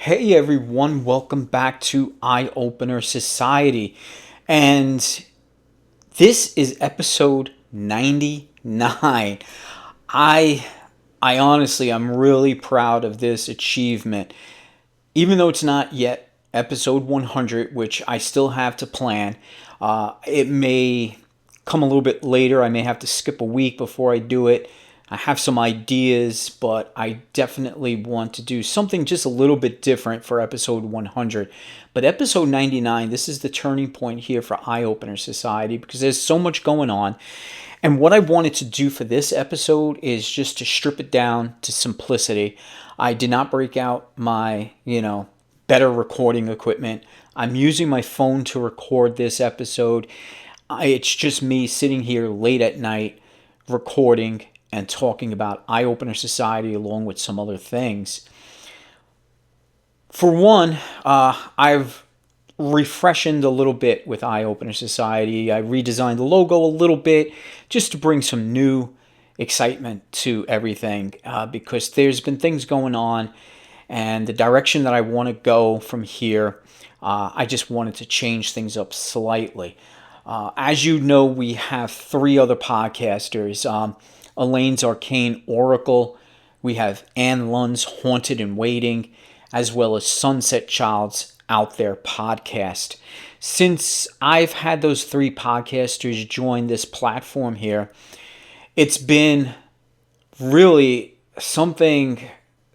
Hey everyone, welcome back to Eye Opener Society. And this is episode 99. I I honestly I'm really proud of this achievement. Even though it's not yet episode 100, which I still have to plan. It may come a little bit later. I may have to skip a week before I do it. I have some ideas, but I definitely want to do something just a little bit different for episode 100. But episode 99, this is the turning point here for Eye Opener Society because there's so much going on. And what I wanted to do for this episode is just to strip it down to simplicity. I did not break out my, better recording equipment. I'm using my phone to record this episode. It's just me sitting here late at night recording and talking about Eye Opener Society along with some other things. For one, I've refreshened a little bit with Eye Opener Society. I redesigned the logo a little bit just to bring some new excitement to everything because there's been things going on and the direction that I want to go from here, I just wanted to change things up slightly. As you know, we have three other podcasters. Elaine's Arcane Oracle. We have Ann Lund's Haunted and Waiting, as well as Sunset Child's Out There podcast. Since I've had those three podcasters join this platform here, it's been really something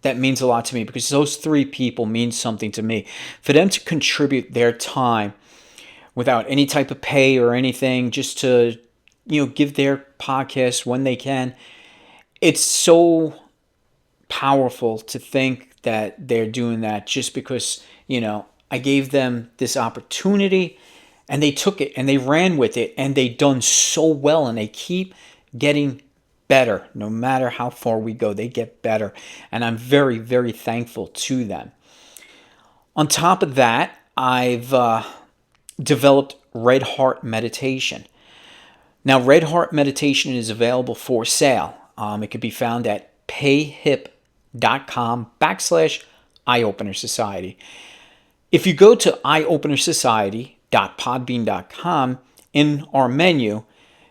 that means a lot to me because those three people mean something to me. For them to contribute their time without any type of pay or anything, just to give their podcast when they can, it's so powerful to think that they're doing that just because I gave them this opportunity and they took it and they ran with it and they done so well and they keep getting better. No matter how far we go, they get better. And I'm very, very thankful to them. On top of that, I've developed Red Heart Meditation. Now, Red Heart Meditation is available for sale. It can be found at payhip.com/Eyeopener Society. If you go to eyeopenersociety.podbean.com, in our menu,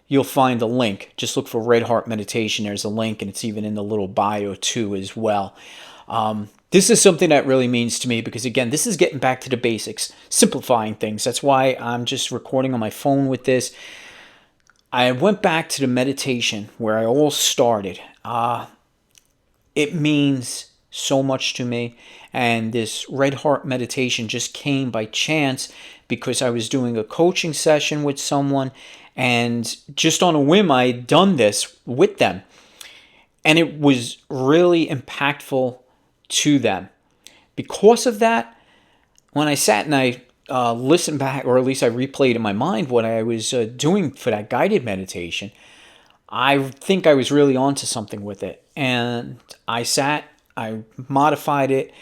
you'll find a link. Just look for Red Heart Meditation. There's a link, and it's even in the little bio too as well. This is something that really means to me because, again, this is getting back to the basics, simplifying things. That's why I'm just recording on my phone with this. I went back to the meditation where I all started. It means so much to me. And this Red Heart Meditation just came by chance because I was doing a coaching session with someone and just on a whim, I had done this with them. And it was really impactful to them. Because of that, when I sat and I listened back, or at least I replayed in my mind what I was doing for that guided meditation, I think I was really onto something with it. And I sat, I modified it,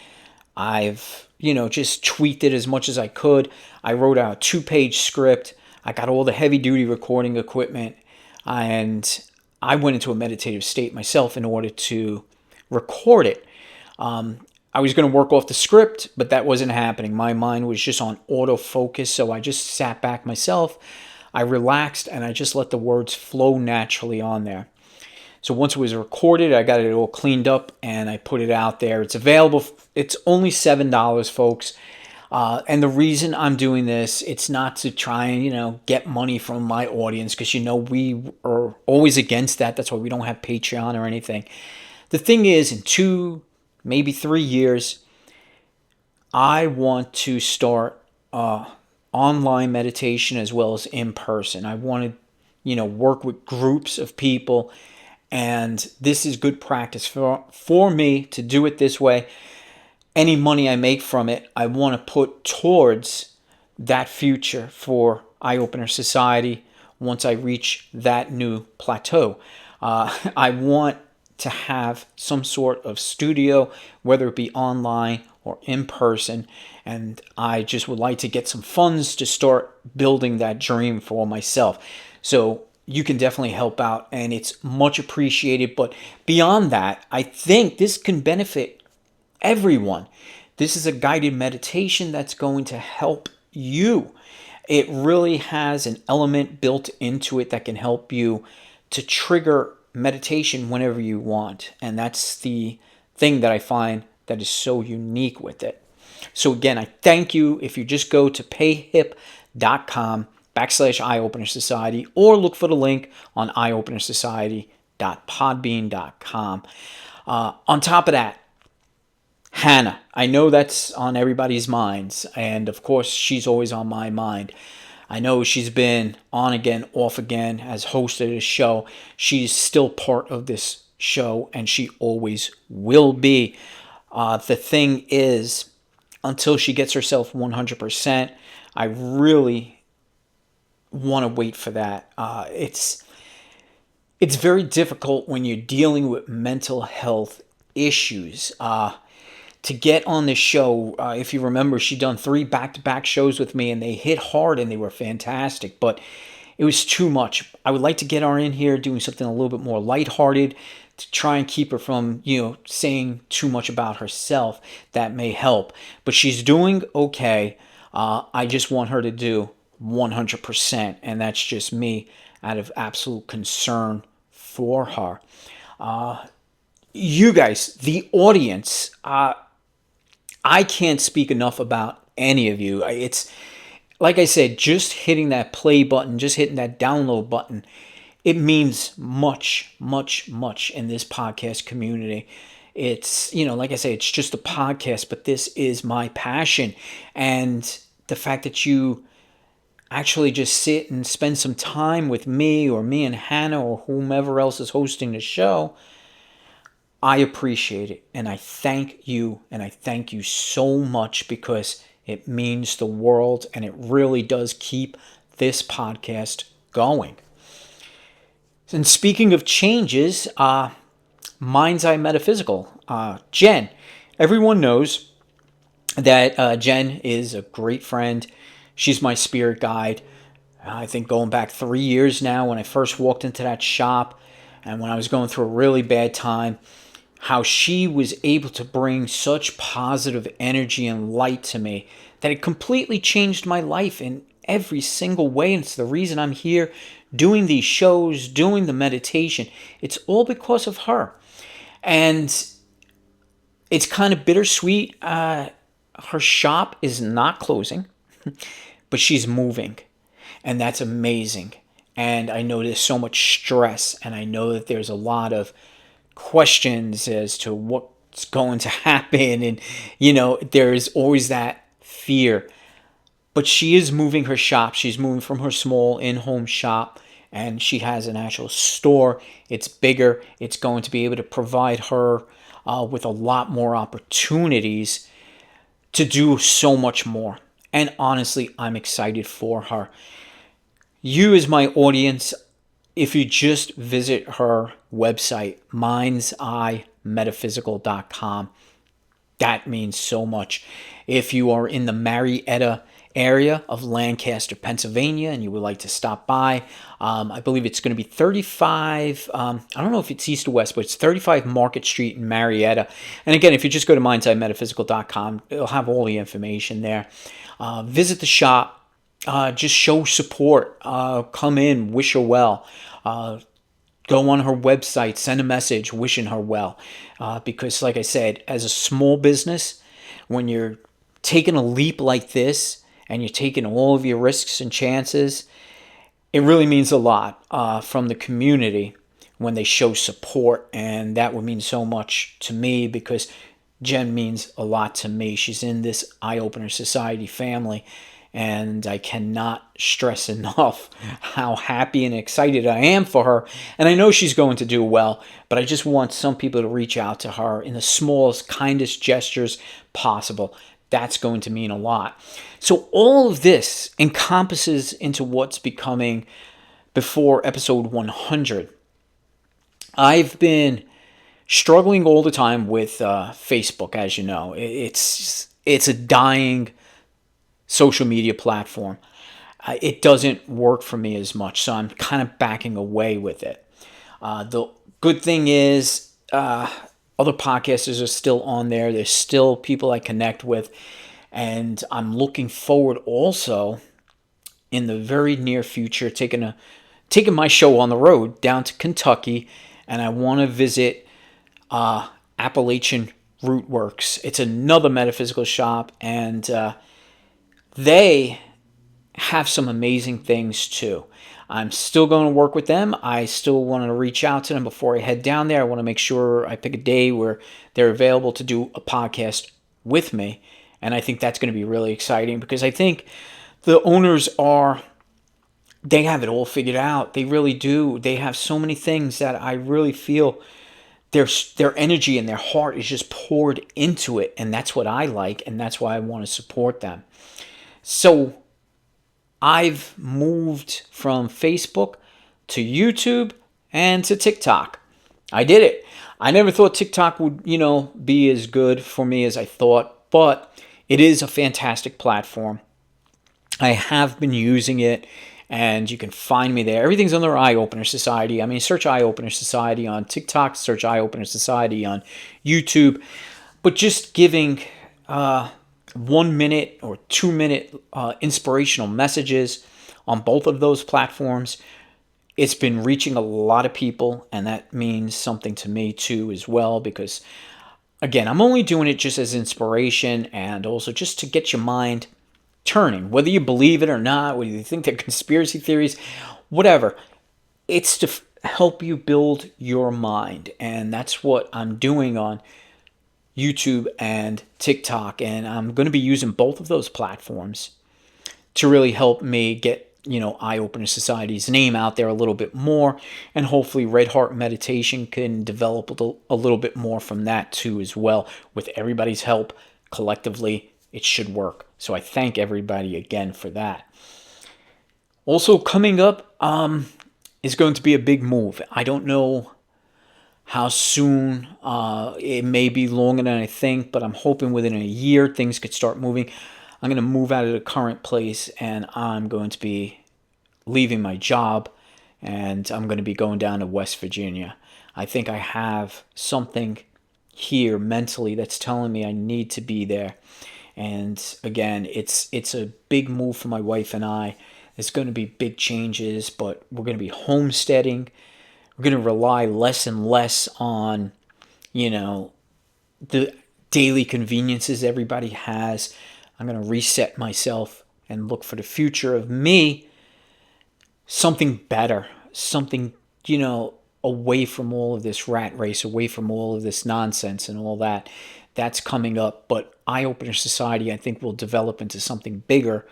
I've just tweaked it as much as I could. I wrote out a 2-page script. I got all the heavy duty recording equipment, and I went into a meditative state myself in order to record it. I was going to work off the script, but that wasn't happening. My mind was just on autofocus, so I just sat back myself. I relaxed, and I just let the words flow naturally on there. So once it was recorded, I got it all cleaned up, and I put it out there. It's available. It's only $7, folks. And the reason I'm doing this, it's not to try and, get money from my audience because, we are always against that. That's why we don't have Patreon or anything. The thing is, in 2, maybe 3 years, I want to start online meditation as well as in person. I want to, work with groups of people, and this is good practice for me to do it this way. Any money I make from it, I want to put towards that future for Eye Opener Society once I reach that new plateau. I want to have some sort of studio, whether it be online or in person, and I just would like to get some funds to start building that dream for myself. So you can definitely help out, and it's much appreciated. But beyond that, I think this can benefit everyone. This is a guided meditation that's going to help you. It really has an element built into it that can help you to trigger meditation whenever you want. And that's the thing that I find that is so unique with it. So again, I thank you. If you just go to payhip.com/Eye-Opener Society, or look for the link on eyeopenersociety.podbean.com. On top of that, Hannah, I know that's on everybody's minds, and of course she's always on my mind. I know she's been on again, off again, has hosted a show. She's still part of this show, and she always will be. The thing is, until she gets herself 100%, I really want to wait for that. It's very difficult when you're dealing with mental health issues. To get on this show, if you remember, she done 3 back-to-back shows with me, and they hit hard and they were fantastic, but it was too much. I would like to get her in here doing something a little bit more lighthearted to try and keep her from, saying too much about herself. That may help, but she's doing okay. I just want her to do 100%, and that's just me out of absolute concern for her. You guys, the audience, I can't speak enough about any of you. It's like I said, just hitting that play button, just hitting that download button, it means much, much, much in this podcast community. It's, like I say, it's just a podcast, but this is my passion. And the fact that you actually just sit and spend some time with me, or me and Hannah, or whomever else is hosting the show, I appreciate it, and I thank you, and I thank you so much, because it means the world, and it really does keep this podcast going. And speaking of changes, Mind's Eye Metaphysical, Jen, everyone knows that Jen is a great friend. She's my spirit guide. I think going back 3 years now, when I first walked into that shop, and when I was going through a really bad time, how she was able to bring such positive energy and light to me that it completely changed my life in every single way. And it's the reason I'm here doing these shows, doing the meditation. It's all because of her. And it's kind of bittersweet. Her shop is not closing, but she's moving. And that's amazing. And I know there's so much stress, and I know that there's a lot of questions as to what's going to happen, and there is always that fear. But she is moving her shop. She's moving from her small in-home shop, and she has an actual store. It's bigger. It's going to be able to provide her with a lot more opportunities to do so much more. And honestly, I'm excited for her. You, as my audience, if you just visit her website, mindseyemetaphysical.com, that means so much. If you are in the Marietta area of Lancaster, Pennsylvania, and you would like to stop by, I believe it's going to be 35, I don't know if it's east or west, but it's 35 Market Street in Marietta. And again, if you just go to mindseyemetaphysical.com, it'll have all the information there. Visit the shop. Just show support. Come in, wish her well. Go on her website, send a message wishing her well. Because like I said, as a small business, when you're taking a leap like this and you're taking all of your risks and chances, it really means a lot from the community when they show support. And that would mean so much to me, because Jen means a lot to me. She's in this Eye-Opener Society family. And I cannot stress enough how happy and excited I am for her. And I know she's going to do well, but I just want some people to reach out to her in the smallest, kindest gestures possible. That's going to mean a lot. So all of this encompasses into what's becoming before episode 100. I've been struggling all the time with Facebook, as you know. It's a dying social media platform. It doesn't work for me as much, so I'm kind of backing away with it. The good thing is, a Other podcasters are still on there. There's still people I connect with. And I'm looking forward also in the very near future taking my show on the road down to Kentucky. And I want to visit Appalachian Root Works. It's another metaphysical shop, and they have some amazing things too. I'm still going to work with them. I still want to reach out to them before I head down there. I want to make sure I pick a day where they're available to do a podcast with me. And I think that's going to be really exciting because I think the owners they have it all figured out. They really do. They have so many things that I really feel their energy and their heart is just poured into it. And that's what I like. And that's why I want to support them. So I've moved from Facebook to YouTube and to TikTok. I did it. I never thought TikTok would, be as good for me as I thought, but it is a fantastic platform. I have been using it, and you can find me there. Everything's under Eye Opener Society. I mean, search Eye Opener Society on TikTok, search Eye Opener Society on YouTube. But just giving 1 minute or 2 minute inspirational messages on both of those platforms, it's been reaching a lot of people, and that means something to me too as well, because again, I'm only doing it just as inspiration and also just to get your mind turning, whether you believe it or not, whether you think they're conspiracy theories, whatever. It's to help you build your mind, and that's what I'm doing on YouTube and TikTok, and I'm going to be using both of those platforms to really help me get Eye Opener Society's name out there a little bit more, and hopefully Red Heart Meditation can develop a little bit more from that too as well. With everybody's help, collectively, it should work. So I thank everybody again for that. Also coming up is going to be a big move. I don't know how soon. It may be longer than I think, but I'm hoping within a year things could start moving. I'm going to move out of the current place, and I'm going to be leaving my job, and I'm going to be going down to West Virginia. I think I have something here mentally that's telling me I need to be there. And again, it's a big move for my wife and I. There's going to be big changes, but we're going to be homesteading. We're going to rely less and less on, the daily conveniences everybody has. I'm going to reset myself and look for the future of me, something better, something, away from all of this rat race, away from all of this nonsense and all that. That's coming up. But Eye Opener Society, I think, will develop into something bigger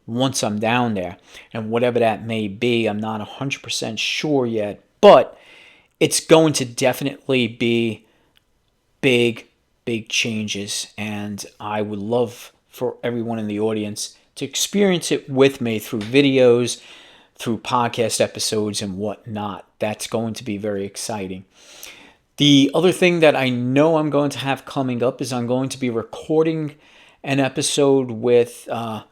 once I'm down there. And whatever that may be, I'm not 100% sure yet. But it's going to definitely be big changes. And I would love for everyone in the audience to experience it with me through videos, through podcast episodes and whatnot. That's going to be very exciting. The other thing that I know I'm going to have coming up is I'm going to be recording an episode with Roundtable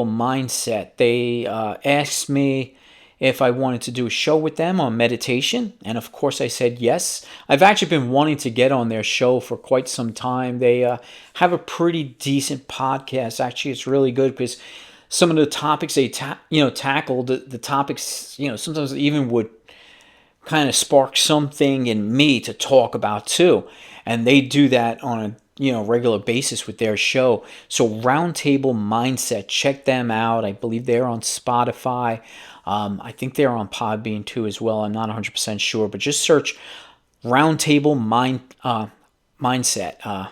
Mindset. They asked me if I wanted to do a show with them on meditation, and of course I said yes. I've actually been wanting to get on their show for quite some time. They have a pretty decent podcast. Actually, it's really good because some of the topics they tackle, the topics, sometimes even would kind of spark something in me to talk about too. And they do that on a regular basis with their show. So Roundtable Mindset, check them out. I believe they're on Spotify. I think they're on Podbean too as well. I'm not 100% sure, but just search Roundtable Mindset.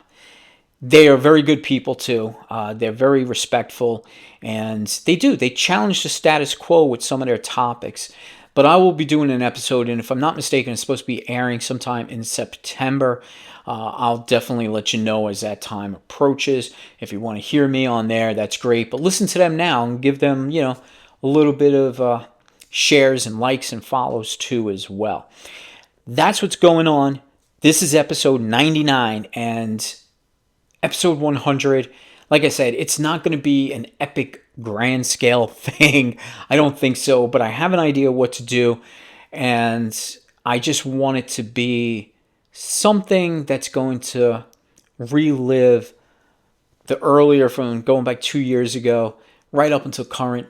They are very good people too. They're very respectful, and they challenge the status quo with some of their topics. But I will be doing an episode, and if I'm not mistaken, it's supposed to be airing sometime in September. I'll definitely let you know as that time approaches. If you want to hear me on there, that's great. But listen to them now and give them, a little bit of shares and likes and follows too as well. That's what's going on. This is episode 99, and episode 100, like I said, it's not going to be an epic grand scale thing. I don't think so, but I have an idea what to do, and I just want it to be something that's going to relive the earlier from going back 2 years ago, right up until current,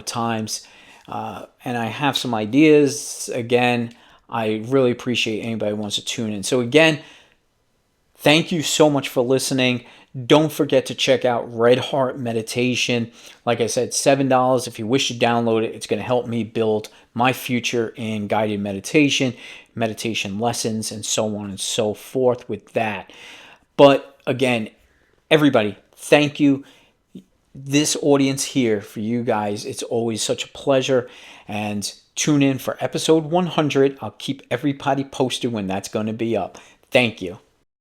times. And I have some ideas. Again, I really appreciate anybody who wants to tune in. So again, thank you so much for listening. Don't forget to check out Red Heart Meditation. Like I said, $7 if you wish to download it. It's going to help me build my future in guided meditation, meditation lessons, and so on and so forth with that. But again, everybody, thank you. This audience here for you guys, it's always such a pleasure. And tune in for episode 100. I'll keep everybody posted when that's going to be up. Thank you.